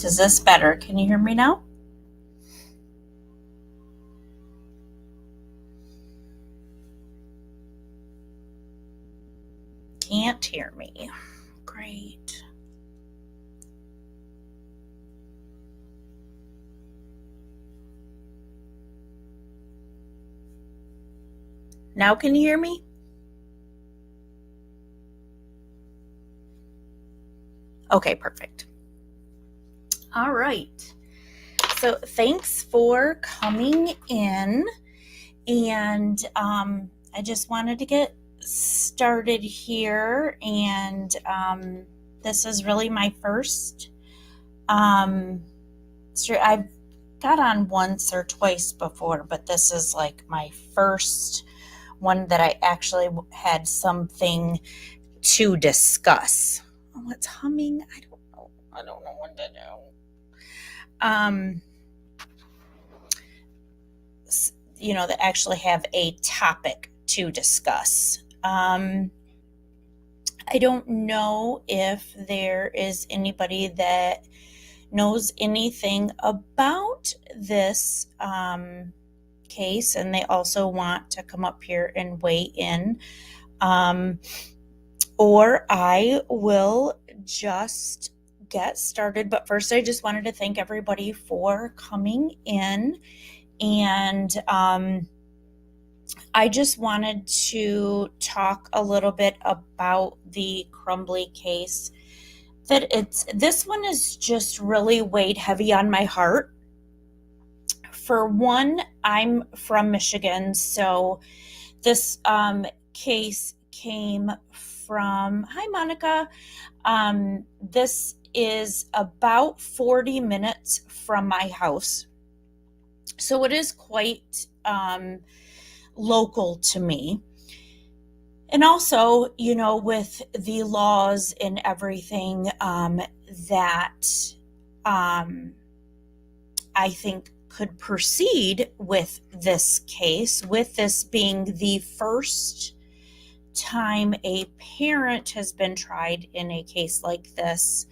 Is this better? Can you hear me now? Can't hear me. Great. Now can you hear me? Okay, perfect. All right. So thanks for coming in. And I just wanted to get started here. And this is really my first. I've got on once or twice before, but this is like my first one that I actually had something to discuss. Oh, it's humming. I don't know. I don't know what to do. That actually have a topic to discuss. I don't know if there is anybody that knows anything about this case, and they also want to come up here and weigh in. Or I will just get started. But first, I just wanted to thank everybody for coming in. And I just wanted to talk a little bit about the Crumbley case. This one is just really weighed heavy on my heart. For one, I'm from Michigan, so this case came from, hi Monica, this is about 40 minutes from my house. So it is quite local to me. And also, with the laws and everything that I think could proceed with this case, with this being the first time a parent has been tried in a case like this,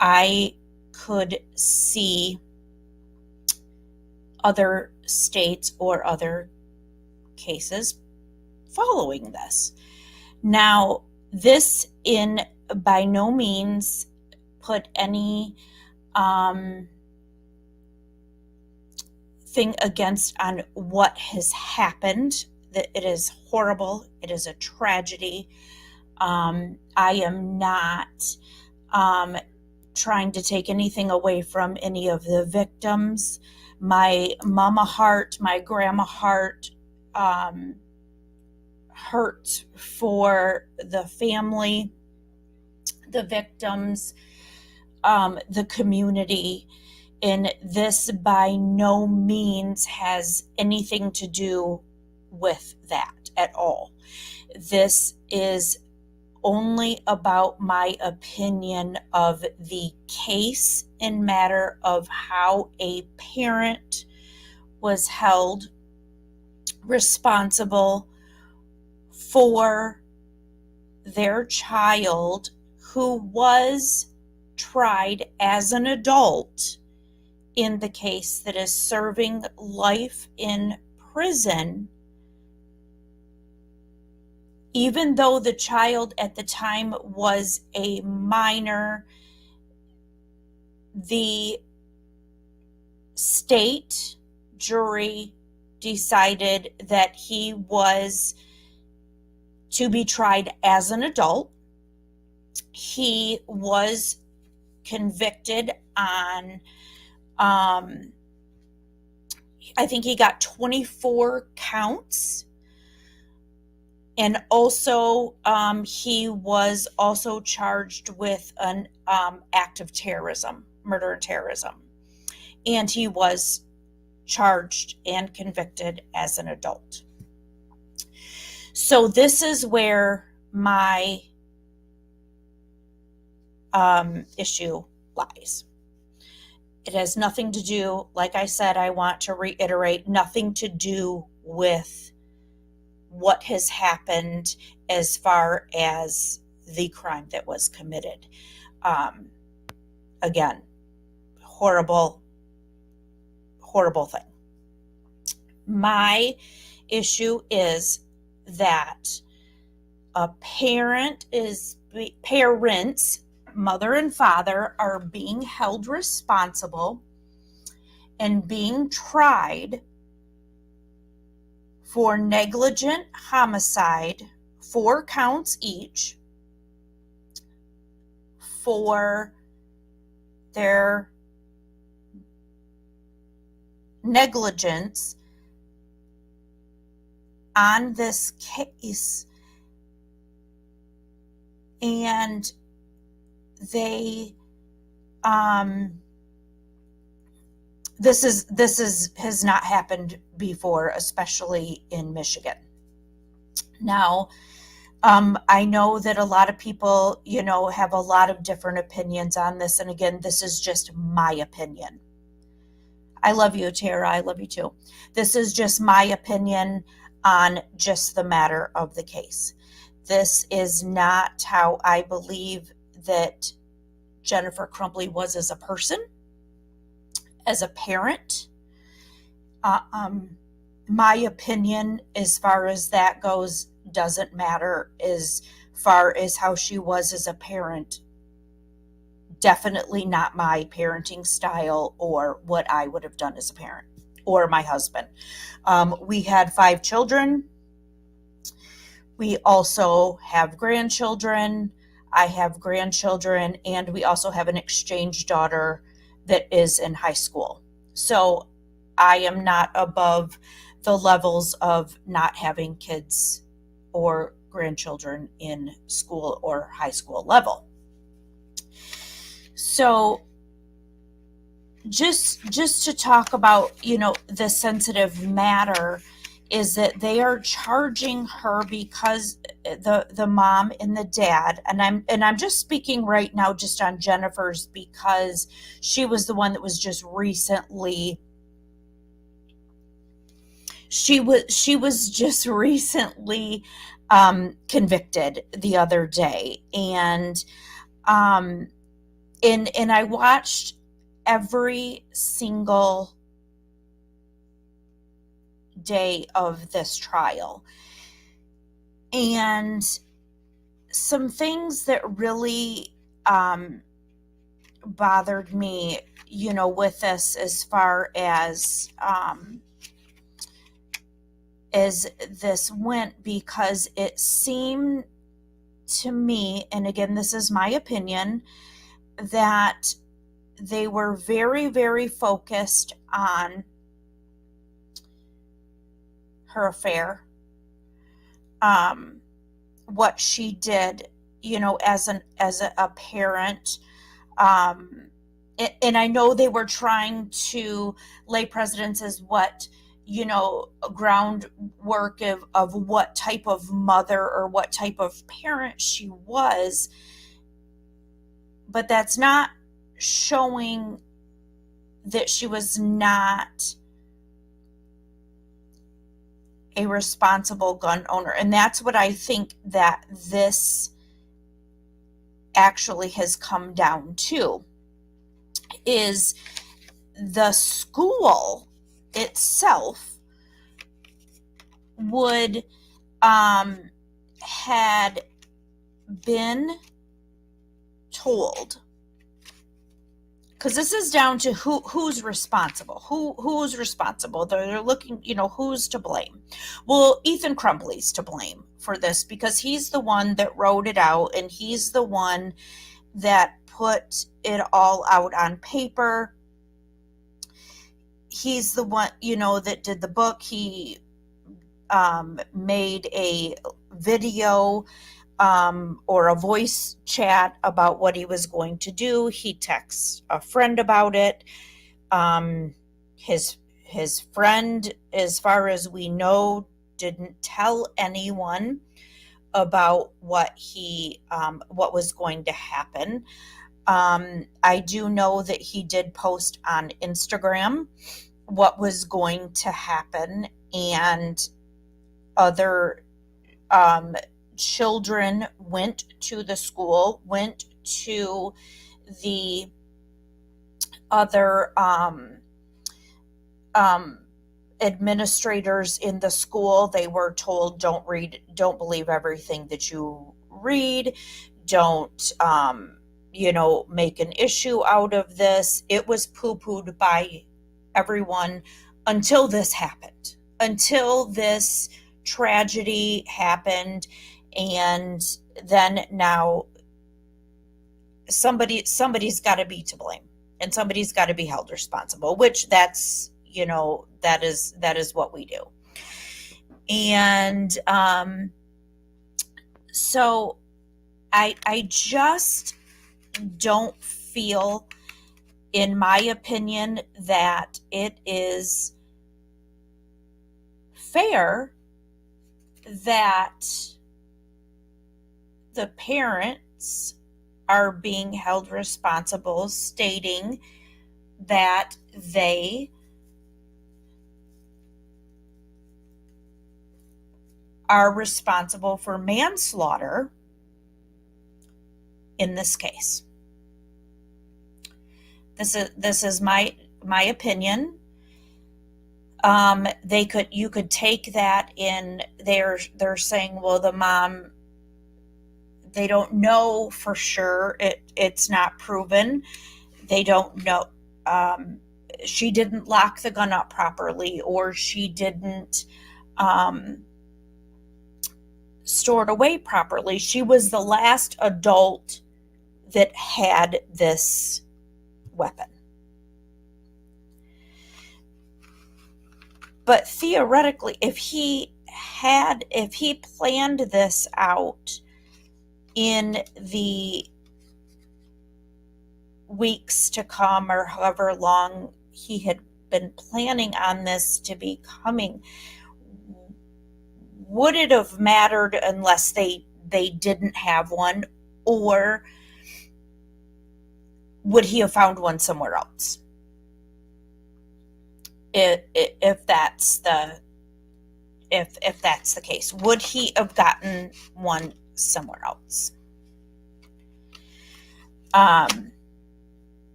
I could see other states or other cases following this. Now, this in by no means put any thing against on what has happened. That it is horrible. It is a tragedy. I am not trying to take anything away from any of the victims. My mama heart, my grandma heart hurt for the family, the victims, the community. And this by no means has anything to do with that at all. This is only about my opinion of the case in matter of how a parent was held responsible for their child who was tried as an adult in the case that is serving life in prison, even though the child at the time was a minor. The state jury decided that he was to be tried as an adult. He was convicted on, I think he got 24 counts. And also, he was also charged with an act of terrorism, murder and terrorism. And he was charged and convicted as an adult. So this is where my issue lies. It has nothing to do, like I said, I want to reiterate, nothing to do with what has happened as far as the crime that was committed. Again, horrible, horrible thing. My issue is that parents, mother and father, are being held responsible and being tried for negligent homicide, 4 counts each, for their negligence on this case. And they this has not happened before, especially in Michigan. Now, I know that a lot of people, have a lot of different opinions on this. And again, this is just my opinion. I love you, Tara. I love you too. This is just my opinion on just the matter of the case. This is not how I believe that Jennifer Crumbley was as a person, as a parent. My opinion as far as that goes doesn't matter as far as how she was as a parent. Definitely not my parenting style or what I would have done as a parent, or my husband. We had 5 children. We also have grandchildren. I have grandchildren, and we also have an exchange daughter that is in high school. So I am not above the levels of not having kids or grandchildren in school or high school level. So just to talk about, the sensitive matter is that they are charging her because the mom and the dad, and I'm just speaking right now just on Jennifer's, because she was the one that was just recently just recently convicted the other day. And I watched every single day of this trial, and some things that really bothered me, with this, as far as this went, because it seemed to me, and again, this is my opinion, that they were very, very focused on her affair, what she did, as a parent, and I know they were trying to lay precedence as what, groundwork of what type of mother or what type of parent she was, but that's not showing that she was not a responsible gun owner. And that's what I think that this actually has come down to, is the school itself would had been told, because this is down to who's responsible. Who's responsible? They're looking, who's to blame. Well, Ethan Crumbley's to blame for this, because he's the one that wrote it out, and he's the one that put it all out on paper. He's the one, that did the book. He made a video or a voice chat about what he was going to do. He texts a friend about it. His friend, as far as we know, didn't tell anyone about what was going to happen. I do know that he did post on Instagram what was going to happen, and other children went to the school, went to the other administrators in the school. They were told, don't believe everything that you read. Don't, make an issue out of this. It was poo-pooed by everyone until this happened, until this tragedy happened. And then now somebody's got to be to blame, and somebody's got to be held responsible, which that is what we do. And so I just don't feel, in my opinion, that it is fair that the parents are being held responsible, stating that they are responsible for manslaughter in this case. This is my opinion. You could take that in. They're saying, well, the mom, they don't know for sure. It's not proven. They don't know. She didn't lock the gun up properly, or she didn't store it away properly. She was the last adult that had this weapon. But theoretically, if he planned this out in the weeks to come, or however long he had been planning on this to be coming, would it have mattered unless they didn't have one, or would he have found one somewhere else? If that's the case, would he have gotten one somewhere else?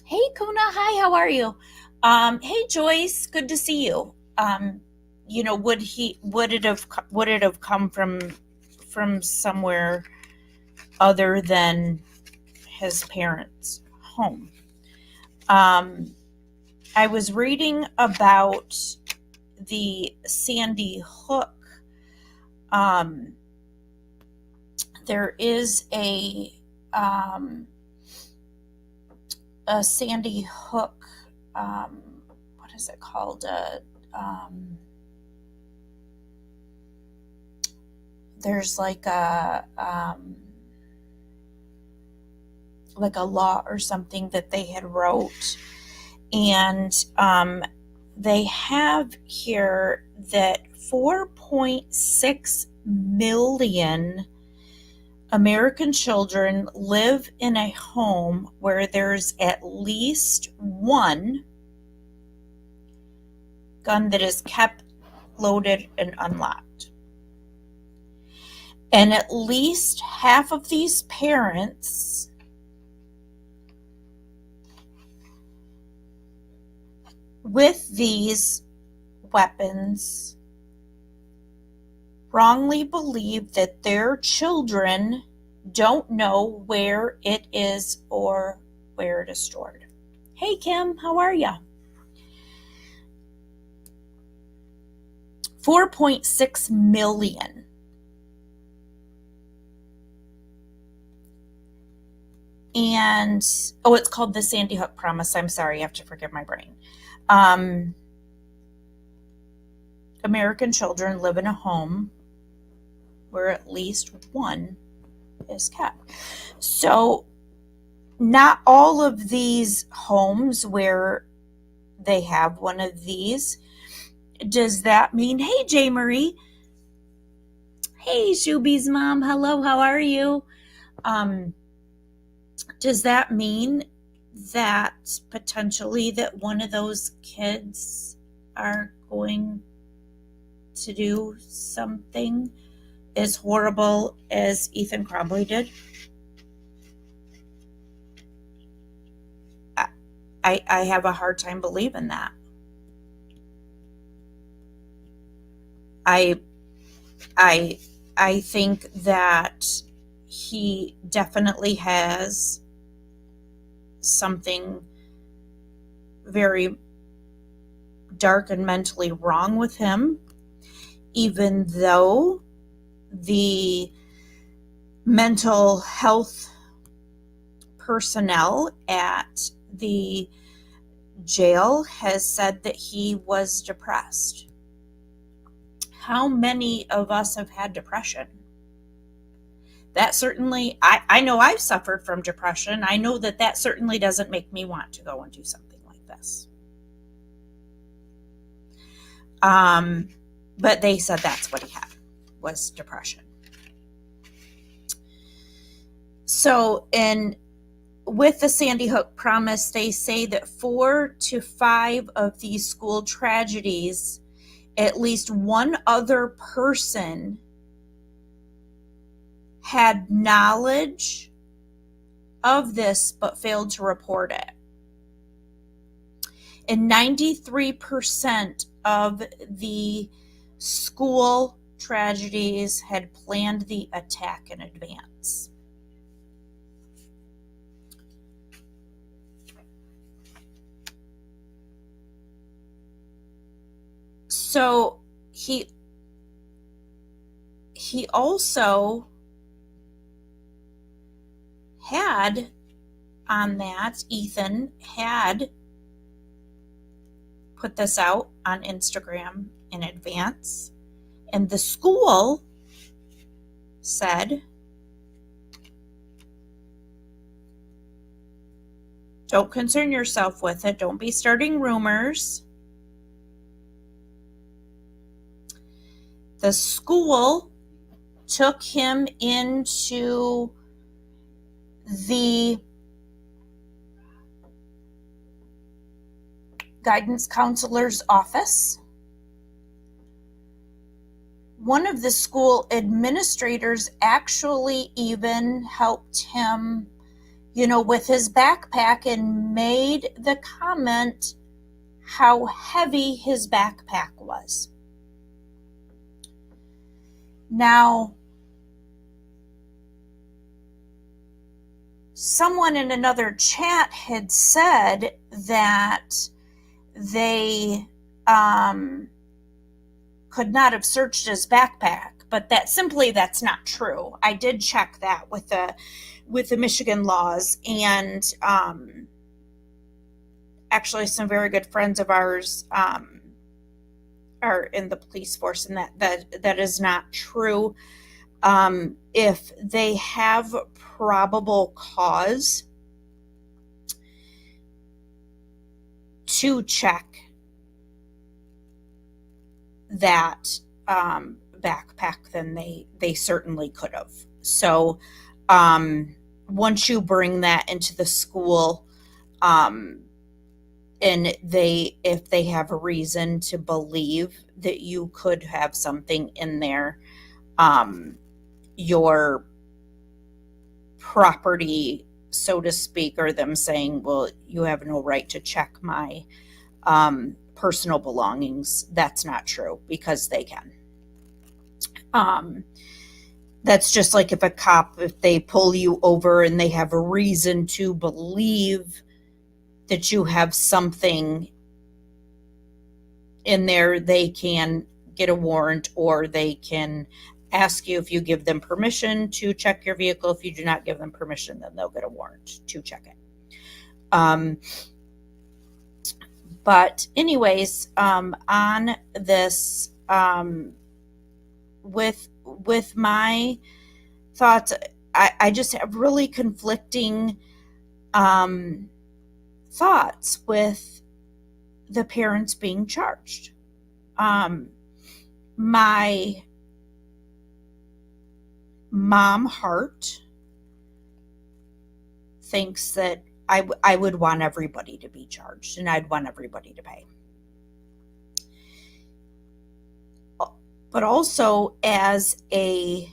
Hey Kuna, hi, how are you? Hey Joyce, good to see you. Would it have come from somewhere other than his parents' home? I was reading about the Sandy Hook. There is a Sandy Hook, what is it called? There's like a law or something that they had wrote, and they have here that 4.6 million American children live in a home where there's at least one gun that is kept loaded and unlocked. And at least half of these parents with these weapons wrongly believe that their children don't know where it is or where it is stored. Hey Kim, how are ya? 4.6 million. And, it's called the Sandy Hook Promise. I'm sorry, I have to forgive my brain. American children live in a home where at least one is kept. So not all of these homes where they have one of these, does that mean, hey J. Marie, hey Shuby's mom, hello, how are you? Does that mean that potentially that one of those kids are going to do something as horrible as Ethan Crumbley did? I have a hard time believing that. I think that he definitely has something very dark and mentally wrong with him, even though the mental health personnel at the jail has said that he was depressed. How many of us have had depression? That certainly, I know I've suffered from depression. I know that certainly doesn't make me want to go and do something like this. But they said that's what he had, was depression. So, with the Sandy Hook Promise, they say that 4 to 5 of these school tragedies, at least one other person had knowledge of this but failed to report it. And 93% of the school tragedies had planned the attack in advance. So he also had on that, Ethan had put this out on Instagram in advance, and the school said, don't concern yourself with it, don't be starting rumors. The school took him into the guidance counselor's office. One of the school administrators actually even helped him, with his backpack, and made the comment how heavy his backpack was. Now, someone in another chat had said that they could not have searched his backpack, but that's not true. I did check that with the Michigan laws, and actually some very good friends of ours are in the police force, and that is not true. If they have probable cause to check that backpack, then they certainly could have. So once you bring that into the school, and if they have a reason to believe that you could have something in there, your property, so to speak, or them saying, well, you have no right to check my personal belongings, that's not true, because they can. That's just like if they pull you over and they have a reason to believe that you have something in there, they can get a warrant, or they can ask you if you give them permission to check your vehicle. If you do not give them permission, then they'll get a warrant to check it. But anyways, on this, with my thoughts, I just have really conflicting thoughts with the parents being charged. My mom heart thinks that I would want everybody to be charged, and I'd want everybody to pay. But also, as a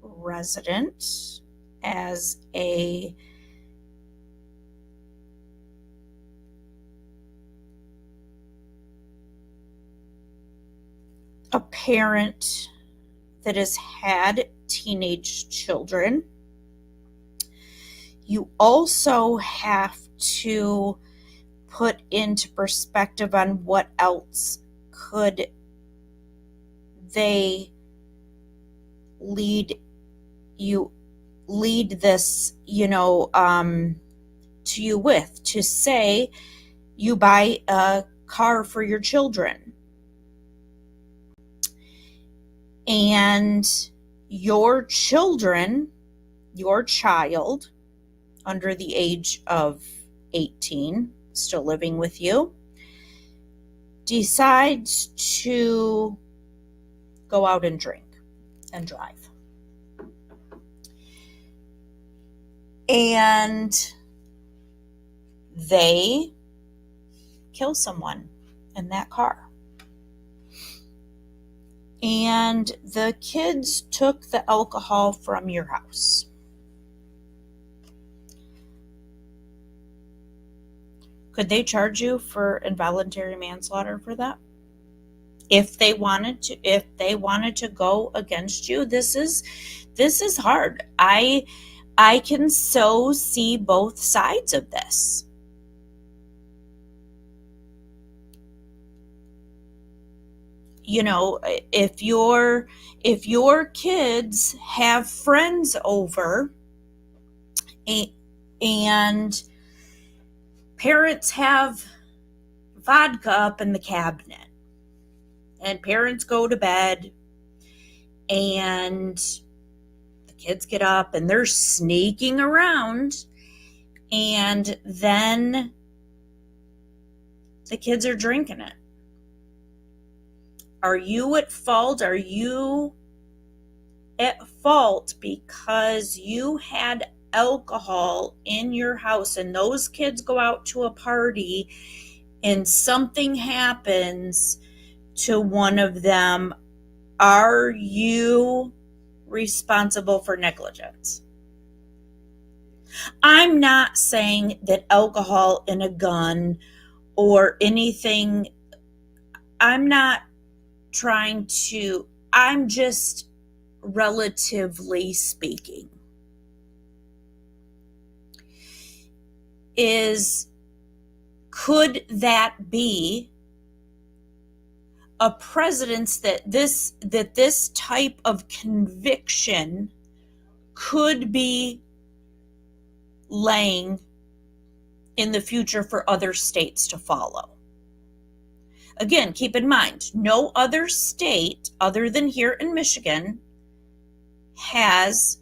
resident, as a a parent that has had teenage children, you also have to put into perspective on what else could they lead this, to you with. To say you buy a car for your children, and your child under the age of 18, still living with you, decides to go out and drink and drive. And they kill someone in that car. And the kids took the alcohol from your house. Could they charge you for involuntary manslaughter for that? If they wanted to go against you, this is hard. I can so see both sides of this. If your kids have friends over and parents have vodka up in the cabinet, and parents go to bed, and the kids get up and they're sneaking around, and then the kids are drinking it. Are you at fault? Are you at fault because you had alcohol in your house and those kids go out to a party and something happens to one of them? Are you responsible for negligence? I'm not saying that alcohol in a gun or anything, I'm just relatively speaking, could that be a precedence that this type of conviction could be laying in the future for other states to follow? Again, keep in mind, no other state other than here in Michigan has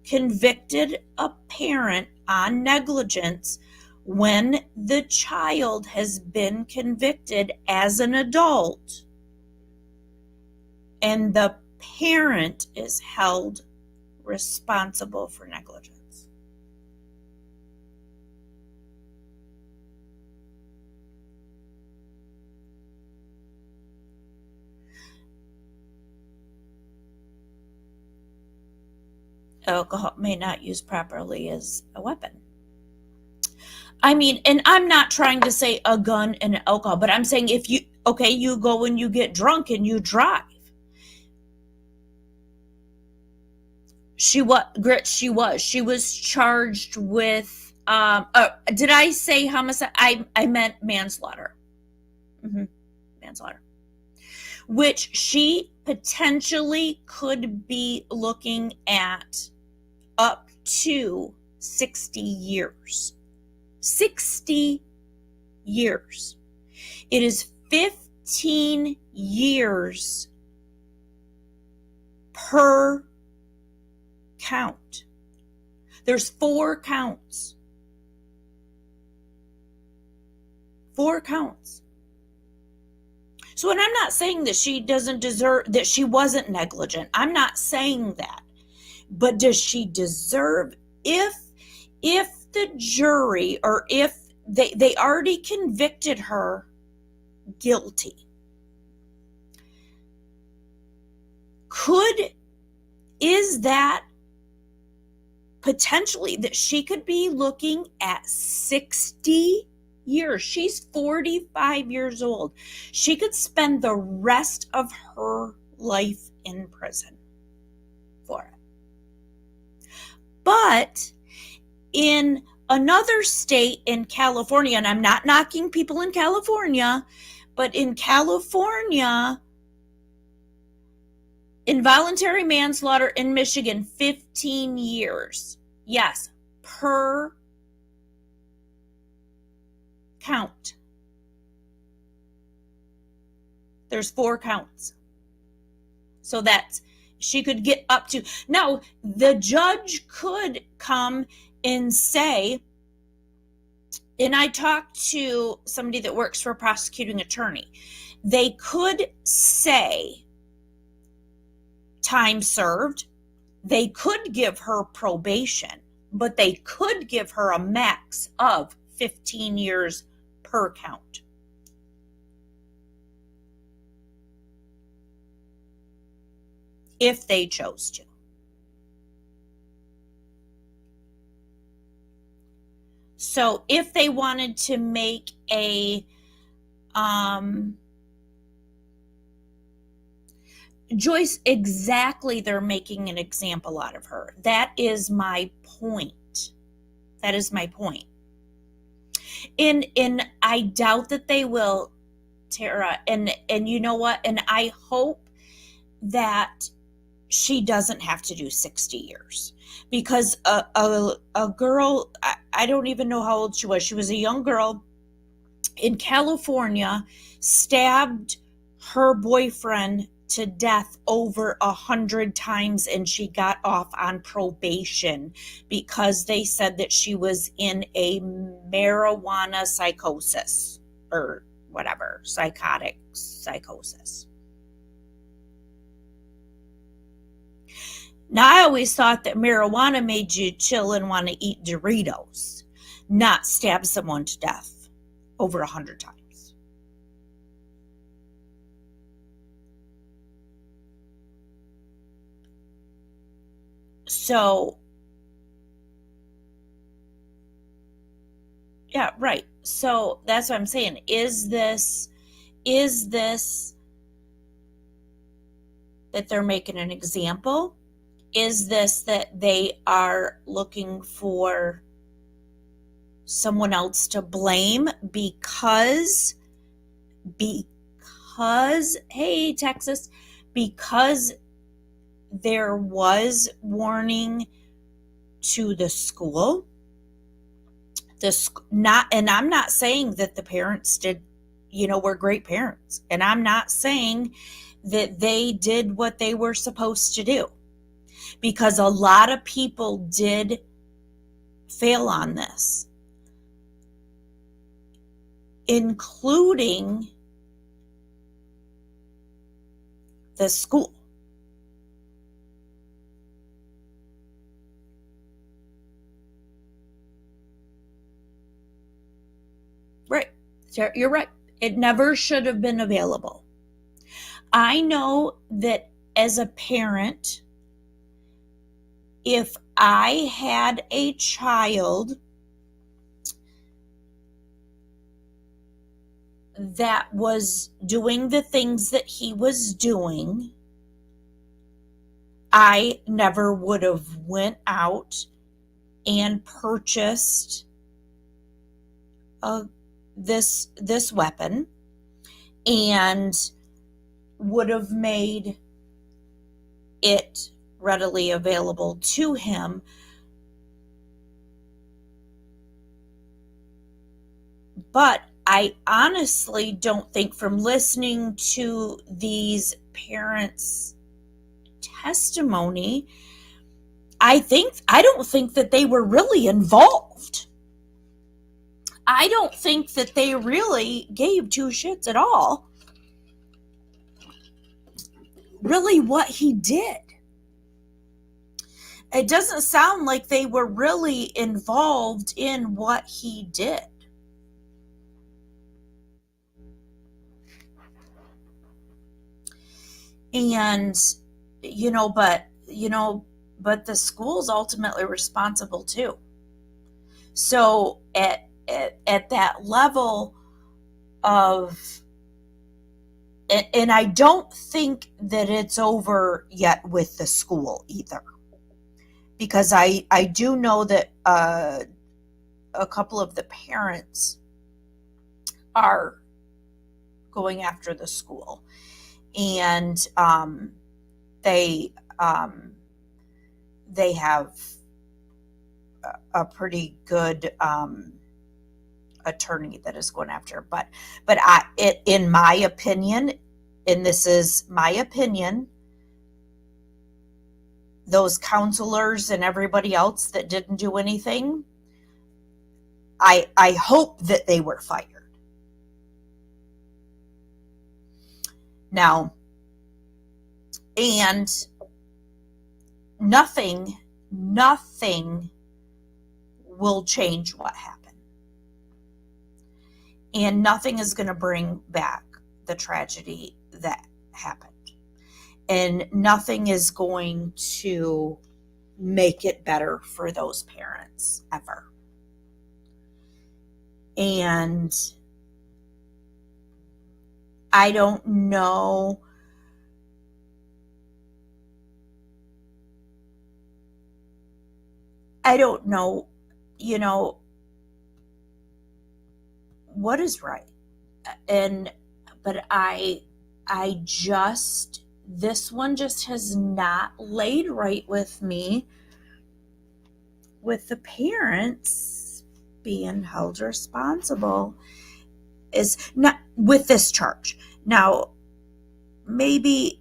convicted a parent on negligence when the child has been convicted as an adult and the parent is held responsible for negligence. Alcohol may not use properly as a weapon. I mean, and I'm not trying to say a gun and alcohol, but I'm saying if you go and you get drunk and you drive. She was charged with, did I say homicide? I meant manslaughter. Manslaughter. Which she potentially could be looking at up to 60 years. 60 years. It is 15 years per count. There's 4 counts. 4 counts. So, and I'm not saying that she doesn't deserve, that she wasn't negligent. I'm not saying that. But does she deserve, if the jury, or if they already convicted her guilty, is that potentially that she could be looking at 60 years. She's 45 years old. She could spend the rest of her life in prison for it. But in another state in California, and I'm not knocking people in California, but in California, involuntary manslaughter in Michigan, 15 years. Yes, per count. There's 4 counts. So that's, she could get up to. Now, the judge could come and say, and I talked to somebody that works for a prosecuting attorney, they could say time served, they could give her probation, but they could give her a max of 15 years per count. If they chose to. So if they wanted to make a Joyce, exactly, they're making an example out of her. That is my point. That is my point. And I doubt that they will, Tara. And you know what? And I hope that she doesn't have to do 60 years. Because a girl, I don't even know how old she was. She was a young girl in California, stabbed her boyfriend to death over 100 times, and she got off on probation because they said that she was in a marijuana psychosis or whatever, psychotic psychosis. Now, I always thought that marijuana made you chill and want to eat Doritos, not stab someone to death over 100 times. So, yeah, right. So that's what I'm saying. Is this that they're making an example? Is this that they are looking for someone else to blame because, hey, Texas, because there was warning to the school? And I'm not saying that the parents did, were great parents. And I'm not saying that they did what they were supposed to do. Because a lot of people did fail on this, including the school. Right. You're right. It never should have been available. I know that as a parent, if I had a child that was doing the things that he was doing, I never would have went out and purchased this weapon and would have made it readily available to him. But I honestly don't think, from listening to these parents' testimony, I don't think that they were really involved. I don't think that they really gave 2 shits at all, really, what he did. It doesn't sound like they were really involved in what he did. And, but the school's ultimately responsible too. So at that level of, and I don't think that it's over yet with the school either, because I do know that a couple of the parents are going after the school, and they have a pretty good attorney that is going after. But in my opinion, and this is my opinion, those counselors and everybody else that didn't do anything, I hope that they were fired. Now, and nothing will change what happened. And nothing is going to bring back the tragedy that happened. And nothing is going to make it better for those parents ever. And I don't know what is right. But I just, this one just has not laid right with me, with the parents being held responsible, is not with this charge. Now, maybe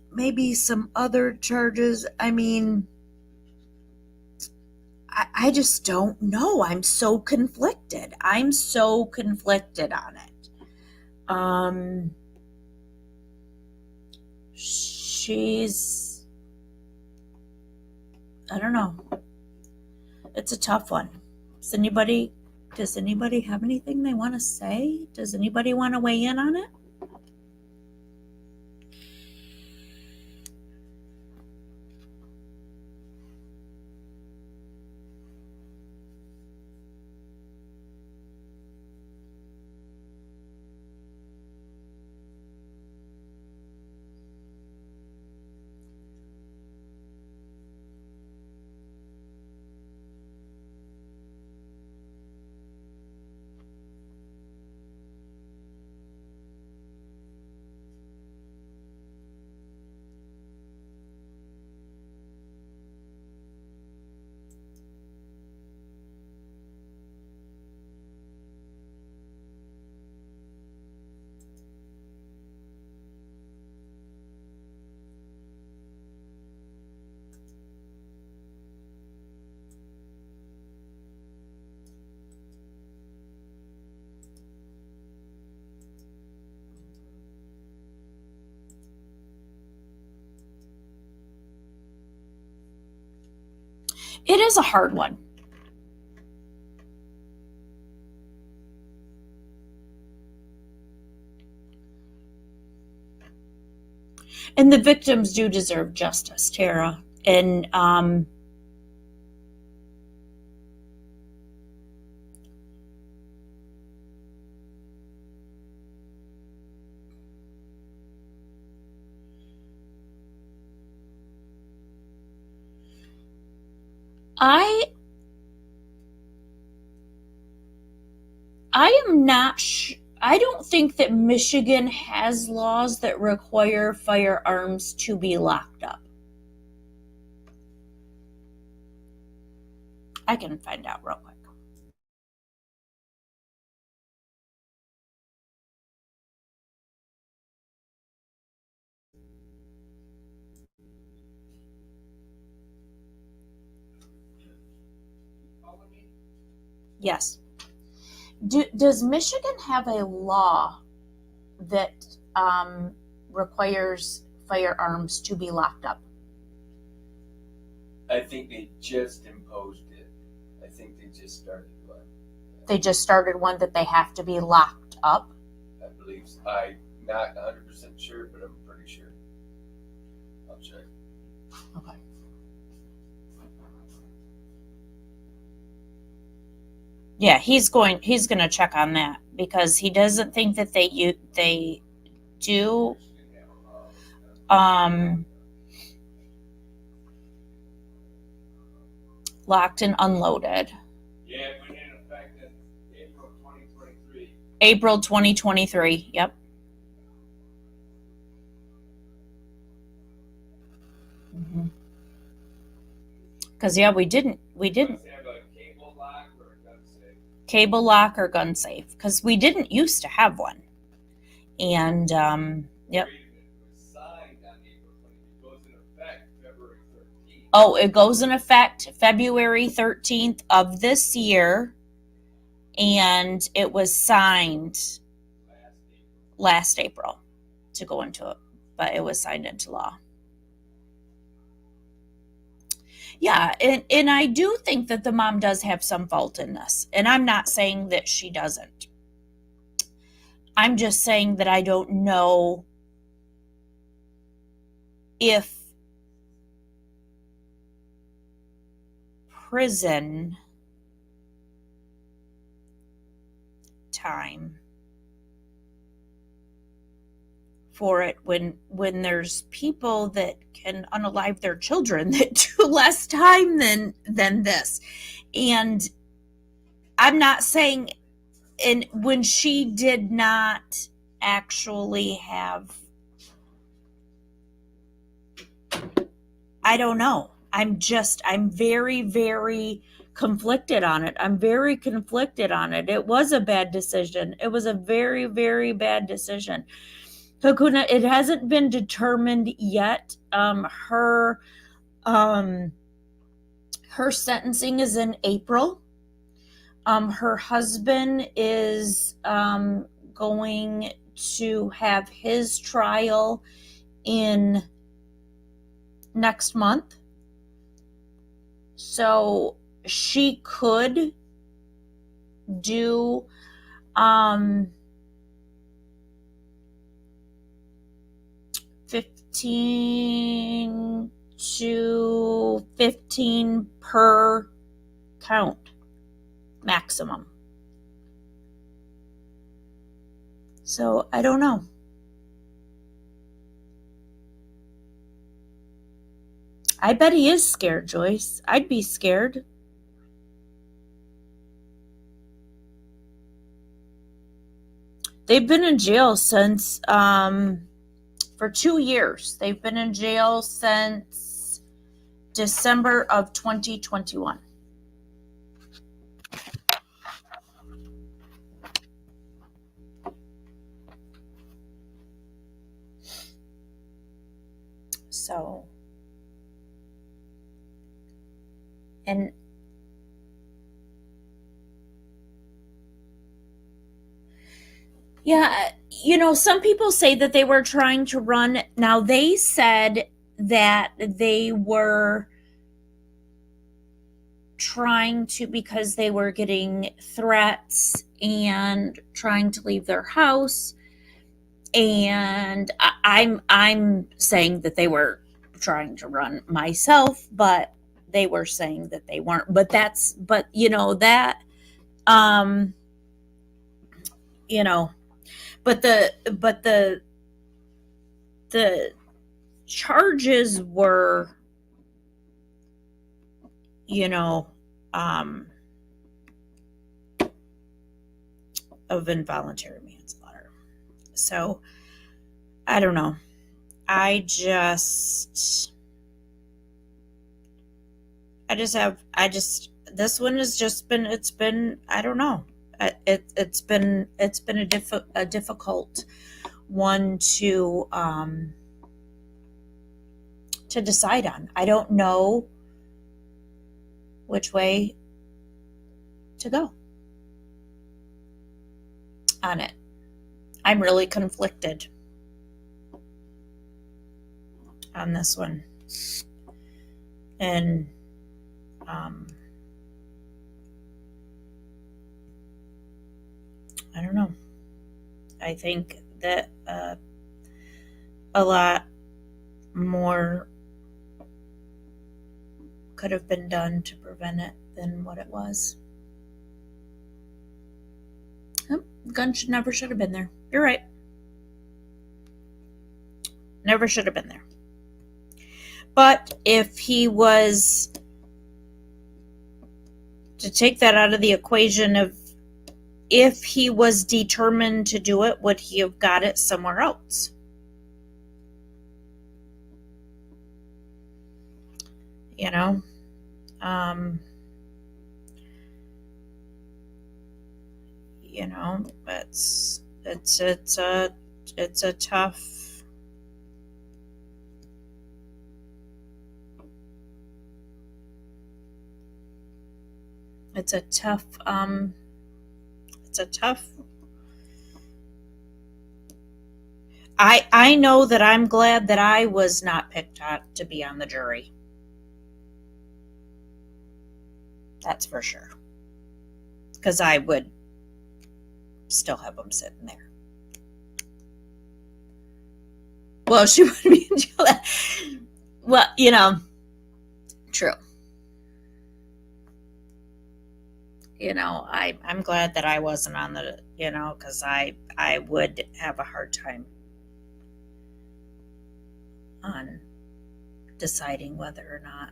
some other charges. I mean, I just don't know. I'm so conflicted on it. She's, I don't know. It's a tough one. Does anybody have anything they want to say? Does anybody want to weigh in on it? It is a hard one. And the victims do deserve justice, Tara. And I am not I don't think that Michigan has laws that require firearms to be locked up. I can find out real quick. Yes. Does Michigan have a law that requires firearms to be locked up? I think they just imposed it. I think they just started one. They just started one that they have to be locked up? I believe so. I'm not 100% sure, but I'm pretty sure. I'll check. Okay. Yeah, he's going to check on that because he doesn't think that they do locked and unloaded. Yeah, it went in effect in April 2023. April 2023. Yep. Because yeah, we didn't Does it have a cable lock or a gun safe? cable lock or gun safe because we didn't used to have one. And yep. Wait a minute, it was signed on April 20. It goes in effect February 13th. Oh, it goes in effect February 13th of this year, and it was signed last April to go into it, but it was signed into law. Yeah, and I do think that the mom does have some fault in this, and I'm not saying that she doesn't. I'm just saying that I don't know if prison time for it when there's people that can unalive their children that do less time than this. And I'm not saying, and when she did not actually have, I don't know. I'm very, very conflicted on it. I'm very conflicted on it. It was a bad decision. It was a very, very bad decision. Hakuna, it hasn't been determined yet. Her sentencing is in April. Her husband is going to have his trial in next month. So she could do 15 to 15 per count maximum. So I don't know. I bet he is scared, Joyce. I'd be scared. They've been in jail since for 2 years. They've been in jail since December of 2021. So, and yeah, some people say that they were trying to run. Now, they said that they were trying to, because they were getting threats and trying to leave their house. And I'm saying that they were trying to run myself, but they were saying that they weren't. But that but the charges were, of involuntary manslaughter. So I don't know. This one has just been, I don't know. It's been a difficult one to decide on. I don't know which way to go on it. I'm really conflicted on this one. And I don't know. I think that a lot more could have been done to prevent it than what it was. gun never should have been there. You're right. Never should have been there. But if he was to take that out of the equation of if he was determined to do it, would he have got it somewhere else? You know, it's a tough. It's a tough. I know that I'm glad that I was not picked to be on the jury. That's for sure. Because I would still have them sitting there. Well, she would be in jail. Well, true. I'm glad that I wasn't on the, because I would have a hard time on deciding whether or not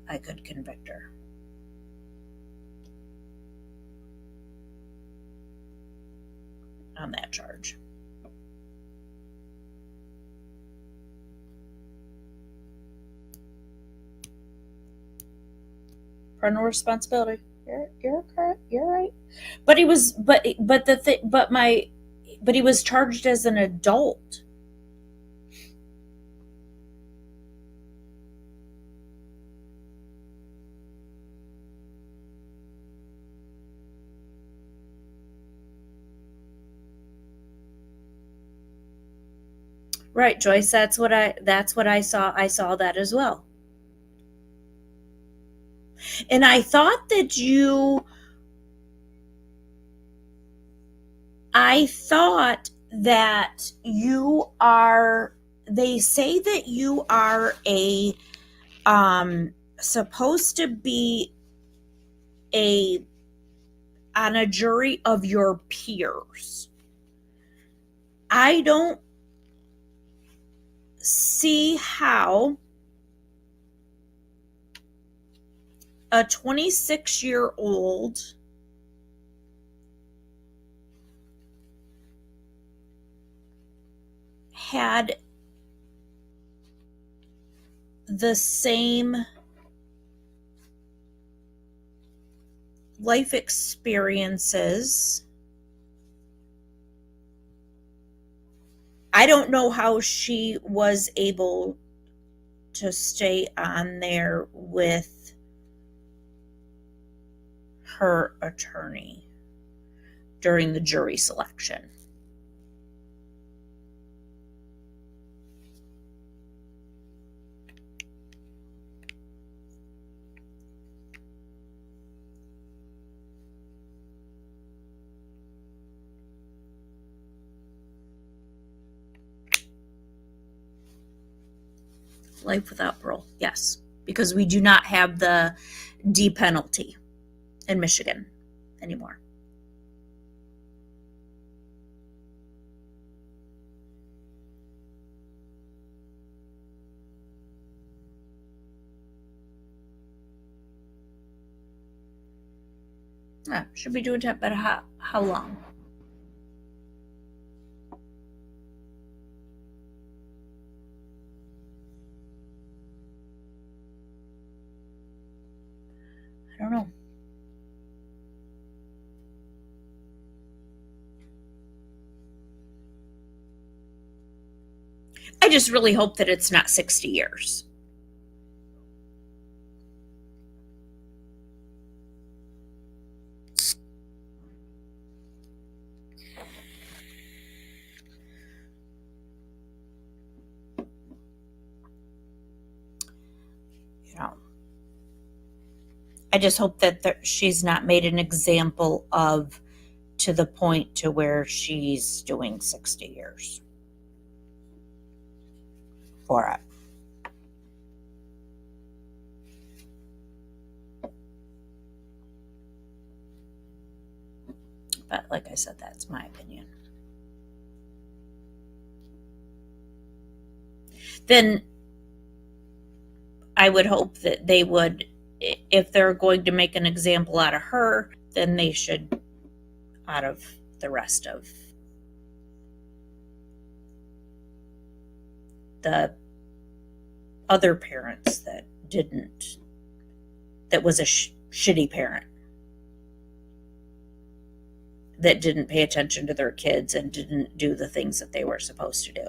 I could convict her. On that charge. Parental responsibility. You're correct. You're right. But he was, but he was charged as an adult. Right, Joyce, that's what I saw. I saw that as well. And I thought that you are, they say that you are supposed to be on a jury of your peers. I don't see how a 26-year-old had the same life experiences. I don't know how she was able to stay on there with her attorney during the jury selection. Life without parole, yes, because we do not have the D penalty in Michigan anymore. Should be doing that, but how long? I don't know. I just really hope that it's not 60 years. I just hope that she's not made an example of to the point to where she's doing 60 years for it. But like I said, that's my opinion. Then I would hope that they would, if they're going to make an example out of her, then they should out of the rest of the other parents that was a shitty parent, that didn't pay attention to their kids and didn't do the things that they were supposed to do.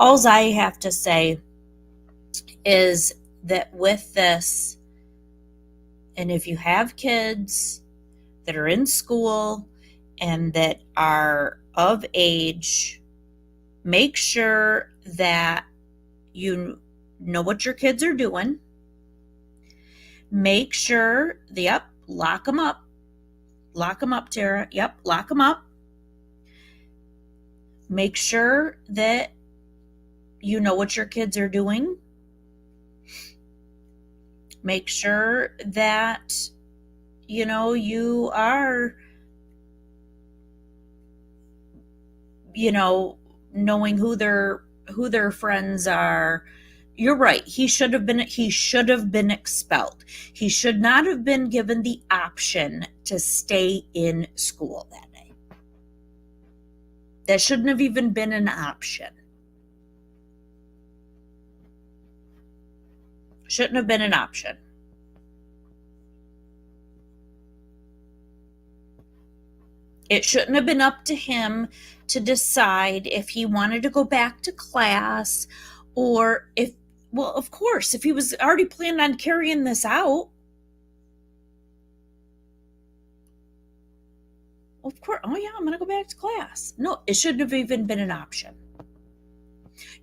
All I have to say is that with this, and if you have kids that are in school and that are of age, make sure that you know what your kids are doing. Make sure, lock them up. Lock them up, Tara. Yep, lock them up. Make sure that you know what your kids are doing. Make sure that, you are, knowing who their friends are. You're right. He should have been expelled. He should not have been given the option to stay in school that day. That shouldn't have even been an option. Shouldn't have been an option. It shouldn't have been up to him to decide if he wanted to go back to class, or of course, if he was already planning on carrying this out, of course, oh yeah, I'm going to go back to class. No, it shouldn't have even been an option.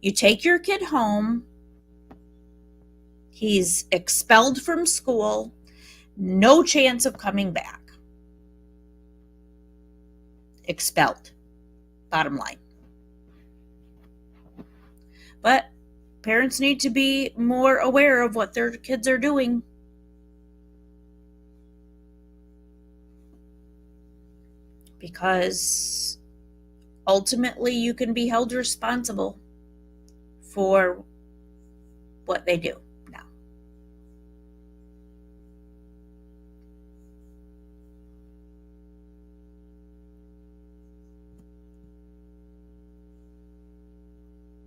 You take your kid home. He's expelled from school. No chance of coming back. Expelled. Bottom line. But parents need to be more aware of what their kids are doing. Because ultimately you can be held responsible for what they do now.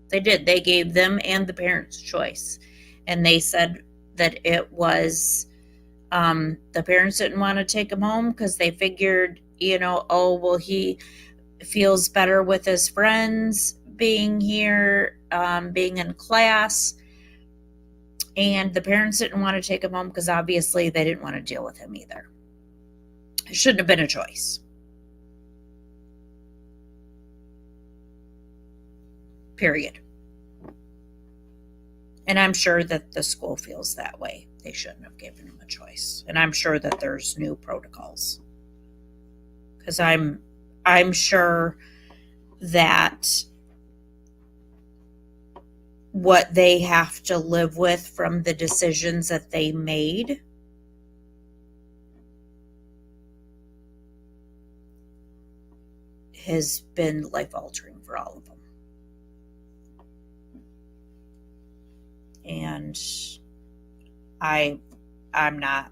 They did. They gave them and the parents choice. And they said that it was, the parents didn't want to take him home because they figured, he feels better with his friends being here, being in class. And the parents didn't want to take him home because obviously they didn't want to deal with him either. It shouldn't have been a choice. Period. And I'm sure that the school feels that way. They shouldn't have given him a choice. And I'm sure that there's new protocols. Because I'm sure that what they have to live with from the decisions that they made has been life-altering for all of them. And I'm not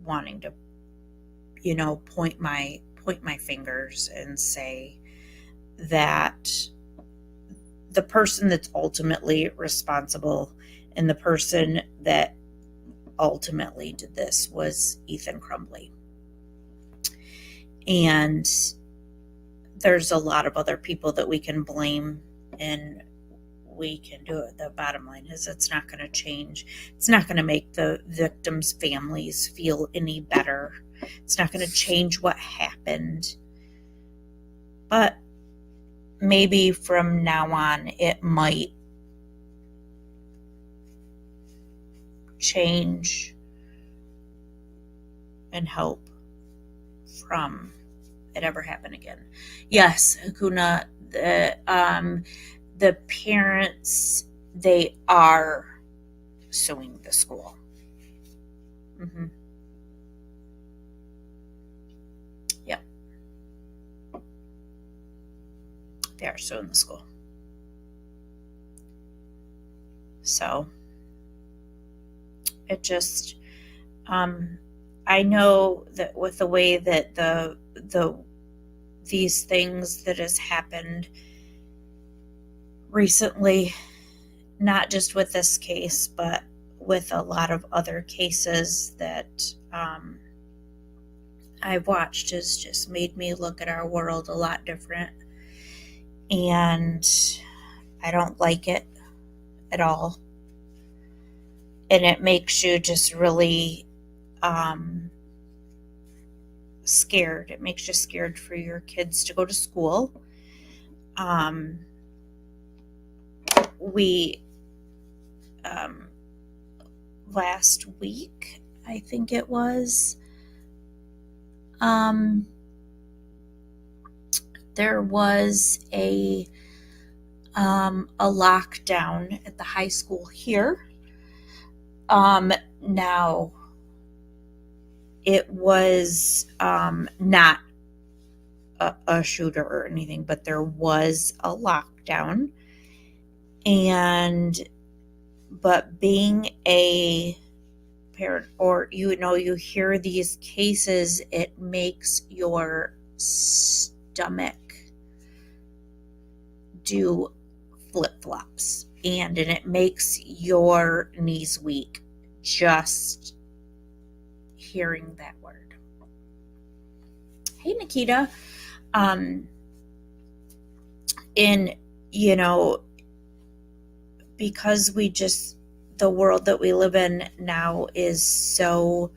wanting to, point my fingers and say that the person that's ultimately responsible and the person that ultimately did this was Ethan Crumbley. And there's a lot of other people that we can blame, and we can do it. The bottom line is it's not going to change. It's not going to make the victims' families feel any better. It's not going to change what happened. But maybe from now on it might change and help from it ever happen again. Yes, Hakuna, the parents, they are suing the school. Mm-hmm. Yep. They are still in the school. So it just, I know that with the way that these things that has happened recently, not just with this case, but with a lot of other cases that I've watched, has just made me look at our world a lot different. And I don't like it at all. And it makes you just really scared. It makes you scared for your kids to go to school. We last week, I think it was, there was a lockdown at the high school here. Now it was not a shooter or anything, but there was a lockdown. But being a parent, or you hear these cases, it makes your stomach do flip-flops, and it makes your knees weak just hearing that word. Hey, Nikita. And because the world that we live in now is so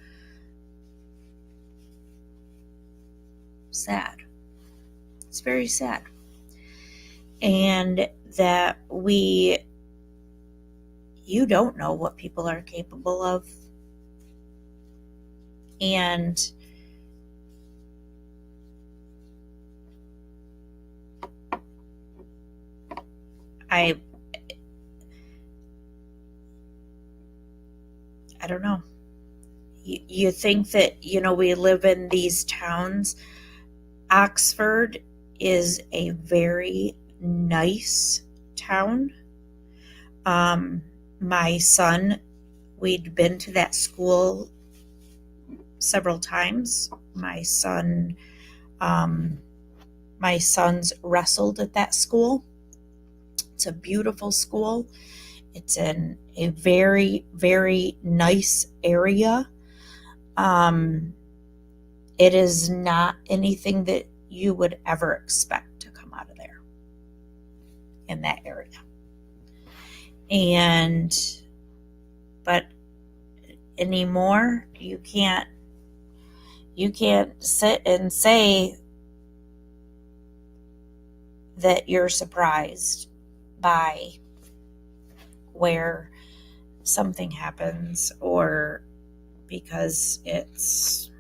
sad. It's very sad. And that you don't know what people are capable of. And I don't know. You think that, we live in these towns. Oxford is a very nice town. My son, we'd been to that school several times. My sons wrestled at that school. It's a beautiful school. It's in a very, very nice area. It is not anything that you would ever expect to come out of there in that area. But anymore, you can't sit and say that you're surprised by where something happens, or because it's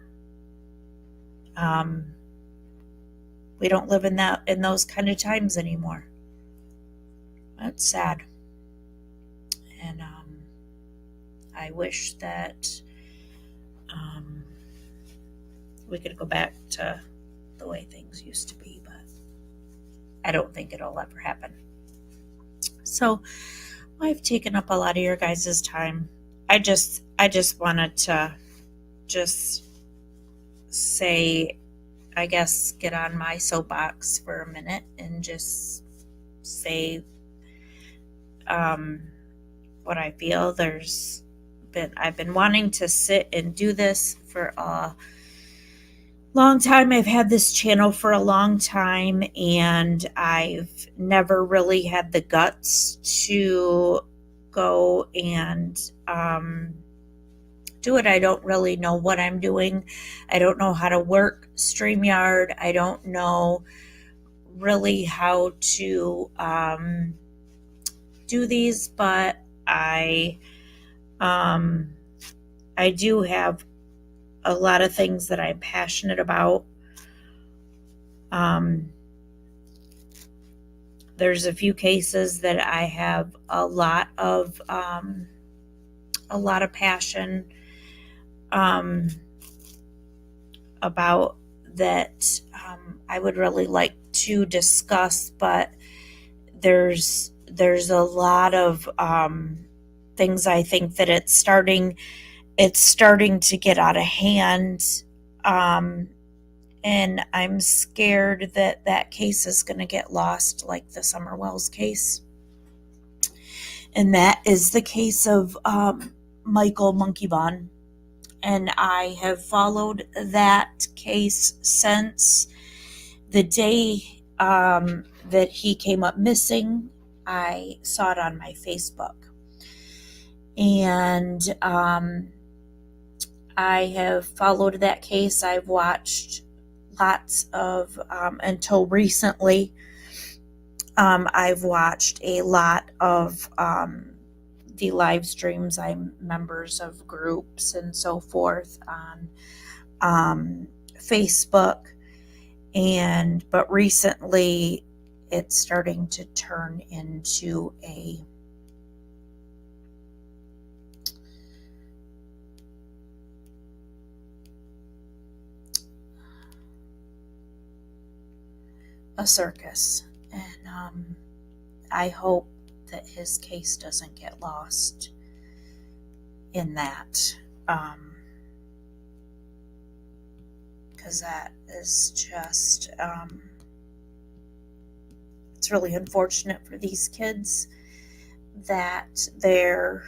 we don't live in those kind of times anymore. That's sad. And I wish that we could go back to the way things used to be, but I don't think it'll ever happen. So I've taken up a lot of your guys' time. I just wanted to just say, I guess, get on my soapbox for a minute and just say what I feel. I've been wanting to sit and do this for a long time. I've had this channel for a long time, and I've never really had the guts to go and do it. I don't really know what I'm doing. I don't know how to work StreamYard. I don't know really how to do these, but I do have a lot of things that I'm passionate about. There's a few cases that I have a lot of passion about that I would really like to discuss, but there's a lot of things. I think that it's starting to get out of hand, and I'm scared that that case is going to get lost, like the Summer Wells case. And that is the case of Michael Monkeybon. And I have followed that case since the day that he came up missing. I saw it on my Facebook. And I have followed that case. I've watched lots of, until recently, I've watched a lot of the live streams. I'm members of groups and so forth on Facebook, but recently it's starting to turn into a circus, and I hope that his case doesn't get lost in that, because that is just it's really unfortunate for these kids that their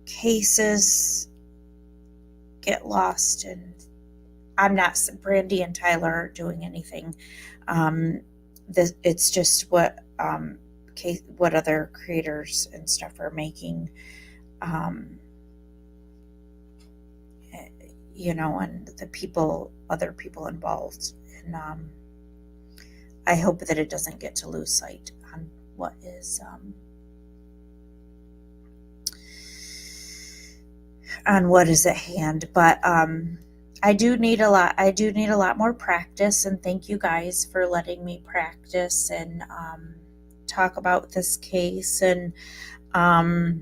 cases get lost. And I'm not, Brandy and Tyler aren't doing anything. It's just what other creators and stuff are making, and the other people involved. And I hope that it doesn't get to lose sight on what is at hand. But I do need a lot more practice, and thank you guys for letting me practice and talk about this case. And I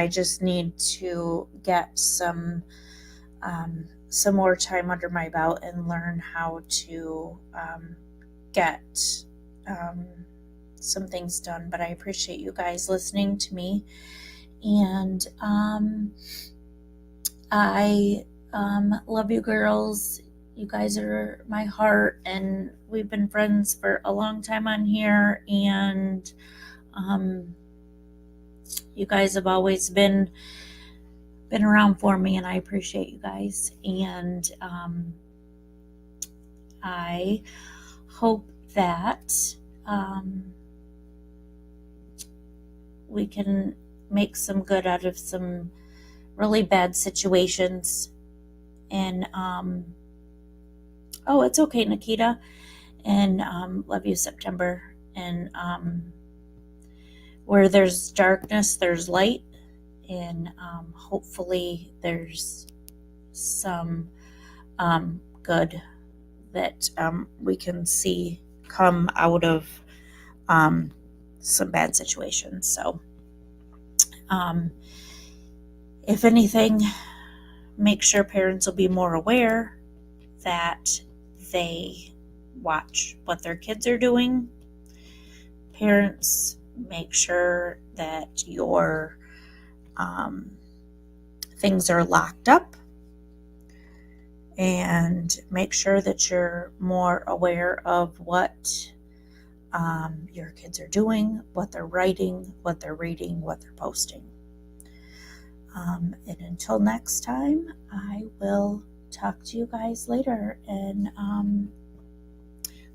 just need to get some more time under my belt and learn how to get some things done. But I appreciate you guys listening to me, and I love you girls. You guys are my heart, and we've been friends for a long time on here, and you guys have always been around for me, and I appreciate you guys. And I hope that we can make some good out of some really bad situations. And it's okay, Nikita. And love you, September. And where there's darkness, there's light. And hopefully there's some good that we can see come out of some bad situations. So if anything, make sure parents will be more aware that they watch what their kids are doing. Parents, make sure that your things are locked up, and make sure that you're more aware of what your kids are doing, what they're writing, what they're reading, what they're posting. And until next time, I will talk to you guys later. And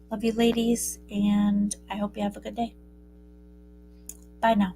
love you, ladies, and I hope you have a good day. Bye now.